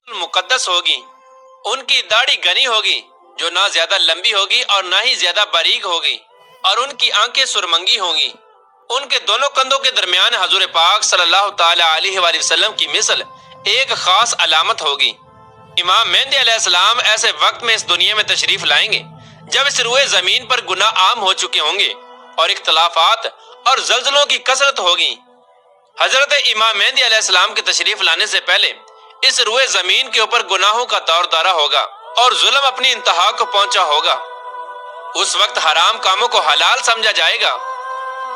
مقدس ہوگی، ان کی داڑھی گھنی ہوگی جو نہ زیادہ لمبی ہوگی اور نہ ہی زیادہ باریک ہوگی، اور ان کی آنکھیں سرمنگی ہوں گی۔ ان کے دونوں کندھوں کے درمیان حضور پاک صلی اللہ تعالی علیہ وآلہ وسلم کی مثل ایک خاص علامت ہوگی۔ امام مہدی علیہ السلام ایسے وقت میں اس دنیا میں تشریف لائیں گے جب اس روئے زمین پر گناہ عام ہو چکے ہوں گے اور اختلافات اور زلزلوں کی کثرت ہوگی۔ حضرت امام مہدی علیہ السلام کے تشریف لانے سے پہلے اس روئے زمین کے اوپر گناہوں کا دور دارہ ہوگا اور ظلم اپنی انتہا کو پہنچا ہوگا۔ اس وقت حرام کاموں کو حلال سمجھا جائے گا۔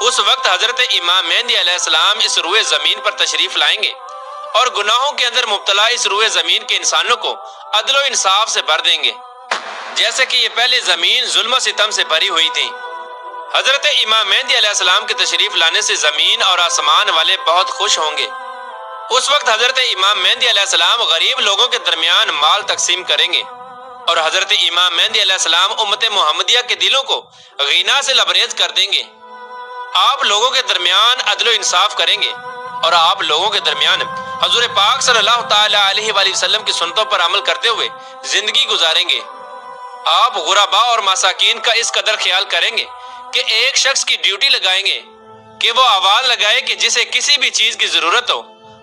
اس وقت حضرت امام مہدی علیہ السلام اس روئے زمین پر تشریف لائیں گے اور گناہوں کے اندر مبتلا اس روئے زمین کے انسانوں کو عدل و انصاف سے بھر دیں گے، جیسے کہ یہ پہلے زمین ظلم و ستم سے بھری ہوئی تھی۔ حضرت امام مہدی علیہ السلام کے تشریف لانے سے زمین اور آسمان والے بہت خوش ہوں گے۔ اس وقت حضرت امام مہدی علیہ السلام غریب لوگوں کے درمیان مال تقسیم کریں گے، اور حضرت امام مہدی علیہ السلام امت محمدیہ کے دلوں کو غنا سے لبریز کر دیں گے۔ آپ لوگوں کے درمیان عدل و انصاف کریں گے اور آپ لوگوں کے درمیان حضور پاک صلی اللہ تعالی علیہ وآلہ وسلم کی سنتوں پر عمل کرتے ہوئے زندگی گزاریں گے۔ آپ غرباء اور مساکین کا اس قدر خیال کریں گے کہ ایک شخص کی ڈیوٹی لگائیں گے کہ وہ آواز لگائے کہ جسے کسی بھی چیز کی ضرورت ہو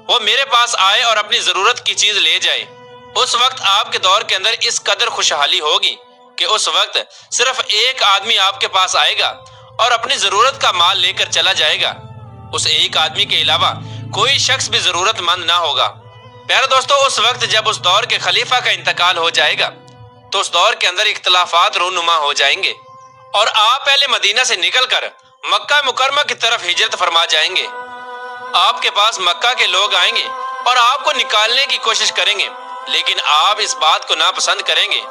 وہ میرے پاس آئے اور اپنی ضرورت کی چیز لے جائے۔ اس وقت آپ کے دور کے اندر اس قدر خوشحالی ہوگی کہ اس وقت صرف ایک آدمی آپ کے پاس آئے گا اور اپنی ضرورت کا مال لے کر چلا جائے گا۔ اس ایک آدمی کے علاوہ کوئی شخص بھی ضرورت مند نہ ہوگا۔ پیارے دوستو، اس وقت جب اس دور کے خلیفہ کا انتقال ہو جائے گا تو اس دور کے اندر اختلافات رونما ہو جائیں گے اور آپ پہلے مدینہ سے نکل کر مکہ مکرمہ کی طرف ہجرت فرما جائیں گے۔ آپ کے پاس مکہ کے لوگ آئیں گے اور آپ کو نکالنے کی کوشش کریں گے، لیکن آپ اس بات کو ناپسند کریں گے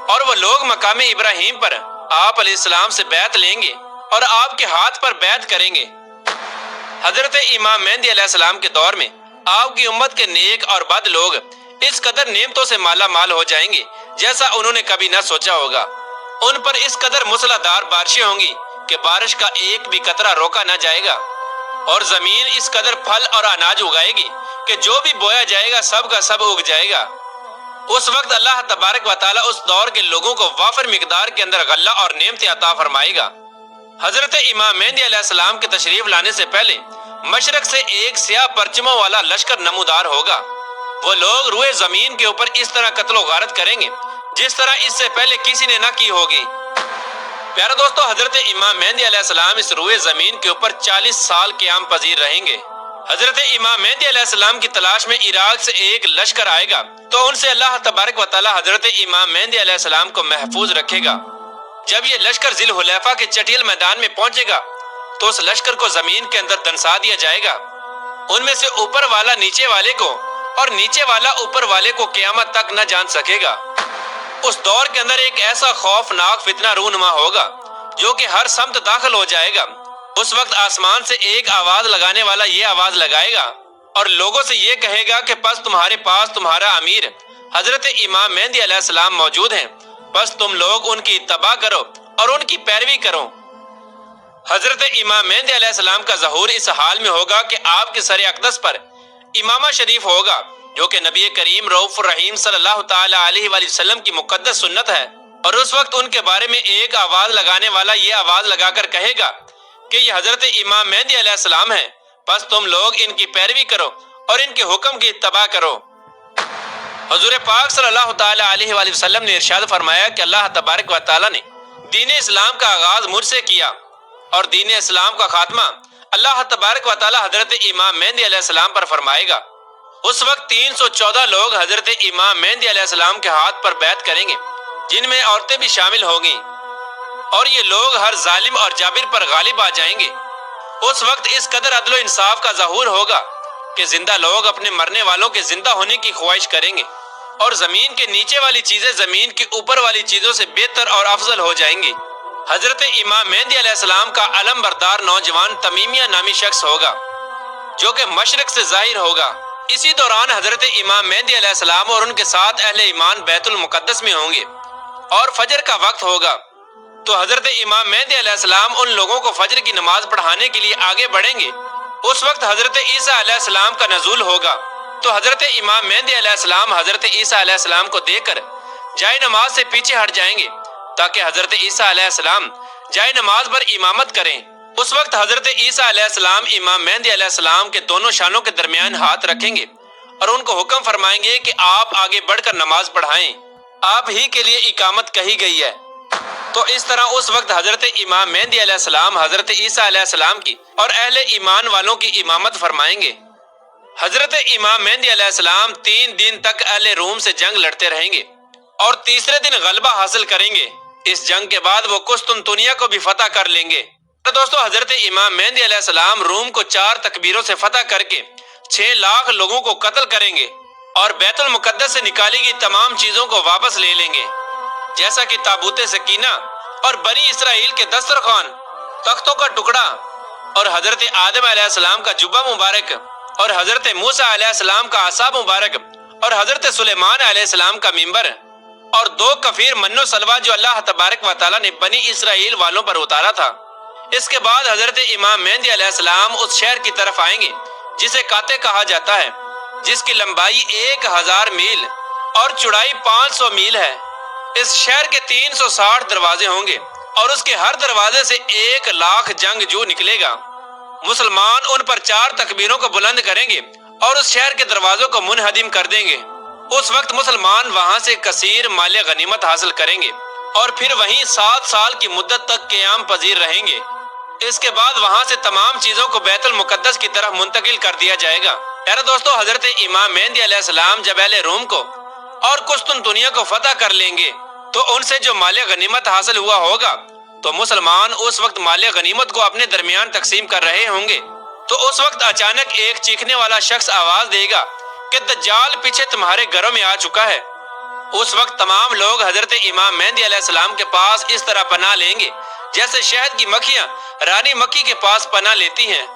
اور وہ لوگ مقام ابراہیم پر آپ علیہ السلام سے بیعت لیں گے اور آپ کے ہاتھ پر بیعت کریں گے۔ حضرت امام مہدی علیہ السلام کے دور میں آپ کی امت کے نیک اور بد لوگ اس قدر نعمتوں سے مالا مال ہو جائیں گے جیسا انہوں نے کبھی نہ سوچا ہوگا۔ ان پر اس قدر موسلادھار بارشیں ہوں گی کہ بارش کا ایک بھی قطرہ روکا نہ جائے گا، اور زمین اس قدر پھل اور اناج اگائے گی کہ جو بھی بویا جائے گا سب کا سب اگ جائے گا۔ اس وقت اللہ تبارک و تعالیٰ اس دور کے لوگوں کو وافر مقدار کے اندر غلہ اور نعمتیں عطا فرمائے گا۔ حضرت امام مہدی علیہ السلام کے تشریف لانے سے پہلے مشرق سے ایک سیاہ پرچموں والا لشکر نمودار ہوگا۔ وہ لوگ روئے زمین کے اوپر اس طرح قتل و غارت کریں گے جس طرح اس سے پہلے کسی نے نہ کی ہوگی۔ پیارے دوستو، حضرت امام مہدی علیہ السلام اس روئے زمین کے اوپر 40 سال قیام پذیر رہیں گے۔ حضرت امام مہدی علیہ السلام کی تلاش میں عراق سے ایک لشکر آئے گا تو ان سے اللہ تبارک و تعالی حضرت امام مہدی علیہ السلام کو محفوظ رکھے گا۔ جب یہ لشکر ذی الحلیفہ کے چٹیل میدان میں پہنچے گا تو اس لشکر کو زمین کے اندر دنسا دیا جائے گا۔ ان میں سے اوپر والا نیچے والے کو اور نیچے والا اوپر والے کو قیامت تک نہ جان سکے گا۔ اس دور کے اندر ایک ایسا خوفناک فتنہ رونما ہوگا جو کہ ہر سمت داخل ہو جائے گا۔ اس وقت آسمان سے ایک آواز لگانے والا یہ آواز لگائے گا اور لوگوں سے یہ کہے گا کہ پس تمہارے پاس تمہارا امیر حضرت امام مہدی علیہ السلام موجود ہیں، بس تم لوگ ان کی اتباع کرو اور ان کی پیروی کرو۔ حضرت امام مہدی علیہ السلام کا ظہور اس حال میں ہوگا کہ آپ کے سر اقدس پر امامہ شریف ہوگا، جو کہ نبی کریم رؤوف الرحیم صلی اللہ تعالی علیہ وآلہ وسلم کی مقدس سنت ہے، اور اس وقت ان کے بارے میں ایک آواز لگانے والا یہ آواز لگا کر کہے گا کہ یہ حضرت امام مہدی علیہ السلام ہے، بس تم لوگ ان کی پیروی کرو اور ان کے حکم کی اتباع کرو۔ حضور پاک صلی اللہ تعالی علیہ وآلہ وسلم نے ارشاد فرمایا کہ اللہ تبارک و تعالی نے دین اسلام کا آغاز مجھ سے کیا اور دین اسلام کا خاتمہ اللہ تبارک و تعالی حضرت امام مہدی علیہ السلام پر فرمائے گا۔ اس وقت 314 لوگ حضرت امام مہدی علیہ السلام کے ہاتھ پر بیعت کریں گے، جن میں عورتیں بھی شامل ہوں گی، اور یہ لوگ ہر ظالم اور جابر پر غالب آ جائیں گے۔ اس وقت اس قدر عدل و انصاف کا ظہور ہوگا کہ زندہ لوگ اپنے مرنے والوں کے زندہ ہونے کی خواہش کریں گے، اور زمین کے نیچے والی چیزیں زمین کی اوپر والی چیزوں سے بہتر اور افضل ہو جائیں گی۔ حضرت امام مہدی علیہ السلام کا علم بردار نوجوان تمیمیہ نامی شخص ہوگا جو کہ مشرق سے ظاہر ہوگا۔ اسی دوران حضرت امام مہدی علیہ السلام اور ان کے ساتھ اہل ایمان بیت المقدس میں ہوں گے اور فجر کا وقت ہوگا تو حضرت امام مہدی علیہ السلام ان لوگوں کو فجر کی نماز پڑھانے کے لیے آگے بڑھیں گے۔ اس وقت حضرت عیسیٰ علیہ السلام کا نزول ہوگا تو حضرت امام مہدی علیہ السلام حضرت عیسیٰ علیہ السلام کو دیکھ کر جائے نماز سے پیچھے ہٹ جائیں گے تاکہ حضرت عیسیٰ علیہ السلام جائے نماز پر امامت کریں۔ اس وقت حضرت عیسیٰ علیہ السلام امام مہدی علیہ السلام کے دونوں شانوں کے درمیان ہاتھ رکھیں گے اور ان کو حکم فرمائیں گے کہ آپ آگے بڑھ کر نماز پڑھائیں، آپ ہی کے لیے اقامت کہی گئی ہے۔ تو اس طرح اس وقت حضرت امام مہدی علیہ السلام حضرت عیسیٰ علیہ السلام کی اور اہل ایمان والوں کی امامت فرمائیں گے۔ حضرت امام مہدی علیہ السلام 3 دن تک اہل روم سے جنگ لڑتے رہیں گے اور تیسرے دن غلبہ حاصل کریں گے۔ اس جنگ کے بعد وہ قسطنطنیہ کو بھی فتح کر لیں گے۔ تو دوستو حضرت امام مہدی علیہ السلام روم کو 4 تکبیروں سے فتح کر کے 6 لاکھ لوگوں کو قتل کریں گے اور بیت المقدس سے نکالی گئی تمام چیزوں کو واپس لے لیں گے، جیسا کہ تابوت سکینہ اور بنی اسرائیل کے دسترخوان، تختوں کا ٹکڑا اور حضرت آدم علیہ السلام کا جبہ مبارک اور حضرت موسیٰ علیہ السلام کا عصا مبارک اور حضرت سلیمان علیہ السلام کا منبر اور 2 کفیر من و سلوہ جو اللہ تبارک و تعالیٰ نے بنی اسرائیل والوں پر اتارا تھا۔ اس کے بعد حضرت امام مہدی علیہ السلام اس شہر کی طرف آئیں گے جسے کاتے کہا جاتا ہے، جس کی لمبائی 1000 میل اور چوڑائی 500 میل ہے۔ اس شہر کے 360 دروازے ہوں گے اور اس کے ہر دروازے سے 1 لاکھ جنگجو نکلے گا۔ مسلمان ان پر 4 تکبیروں کو بلند کریں گے اور اس شہر کے دروازوں کو منہدم کر دیں گے۔ اس وقت مسلمان وہاں سے کثیر مال غنیمت حاصل کریں گے اور پھر وہیں 7 سال کی مدت تک قیام پذیر رہیں گے۔ اس کے بعد وہاں سے تمام چیزوں کو بیت المقدس کی طرف منتقل کر دیا جائے گا۔ پیارے دوستو حضرت امام مہدی علیہ السلام جب اہل روم کو اور قسطنطنیہ کو فتح کر لیں گے تو ان سے جو مال غنیمت حاصل ہوا ہوگا تو مسلمان اس وقت مال غنیمت کو اپنے درمیان تقسیم کر رہے ہوں گے۔ تو اس وقت اچانک ایک چیخنے والا شخص آواز دے گا کہ دجال پیچھے تمہارے گھروں میں آ چکا ہے۔ اس وقت تمام لوگ حضرت امام مہدی علیہ السلام کے پاس اس طرح پناہ لیں گے جیسے شہد کی مکھیاں رانی مکھی کے پاس پناہ لیتی ہیں۔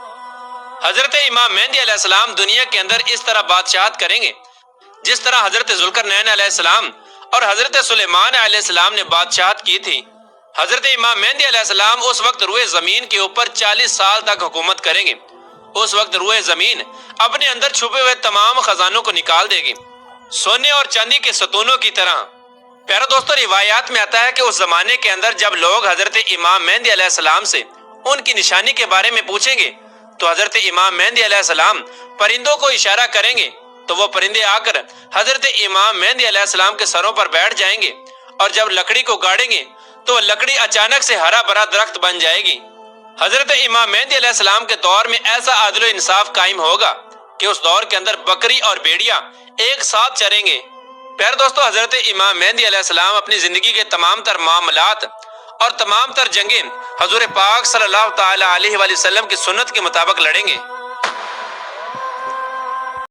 حضرت امام مہدی علیہ السلام دنیا کے اندر اس طرح بادشاہت کریں گے جس طرح حضرت ذوالقرنین علیہ السلام اور حضرت سلیمان علیہ السلام نے بادشاہت کی تھی۔ حضرت امام مہدی علیہ السلام اس وقت روئے زمین کے اوپر 40 سال تک حکومت کریں گے۔ اس وقت روئے زمین اپنے اندر چھپے ہوئے تمام خزانوں کو نکال دے گی، سونے اور چاندی کے ستونوں کی طرح۔ پیارے دوستو روایات میں آتا ہے کہ اس زمانے کے اندر جب لوگ حضرت امام مہدی علیہ السلام سے ان کی نشانی کے بارے میں پوچھیں گے تو حضرت امام مہدی علیہ السلام پرندوں کو اشارہ کریں گے تو وہ پرندے آ کر حضرت امام مہدی علیہ السلام کے سروں پر بیٹھ جائیں گے، اور جب لکڑی کو گاڑیں گے تو لکڑی اچانک سے ہرا بھرا درخت بن جائے گی۔ حضرت امام مہدی علیہ السلام کے دور میں ایسا عدل و انصاف قائم ہوگا کہ اس دور کے اندر بکری اور بھیڑیا ایک ساتھ چریں گے۔ پیارے دوستو حضرت امام مہدی علیہ السلام اپنی زندگی کے تمام تر معاملات اور تمام تر جنگیں حضور پاک صلی اللہ تعالی علیہ وآلہ وسلم کی سنت کے مطابق لڑیں گے۔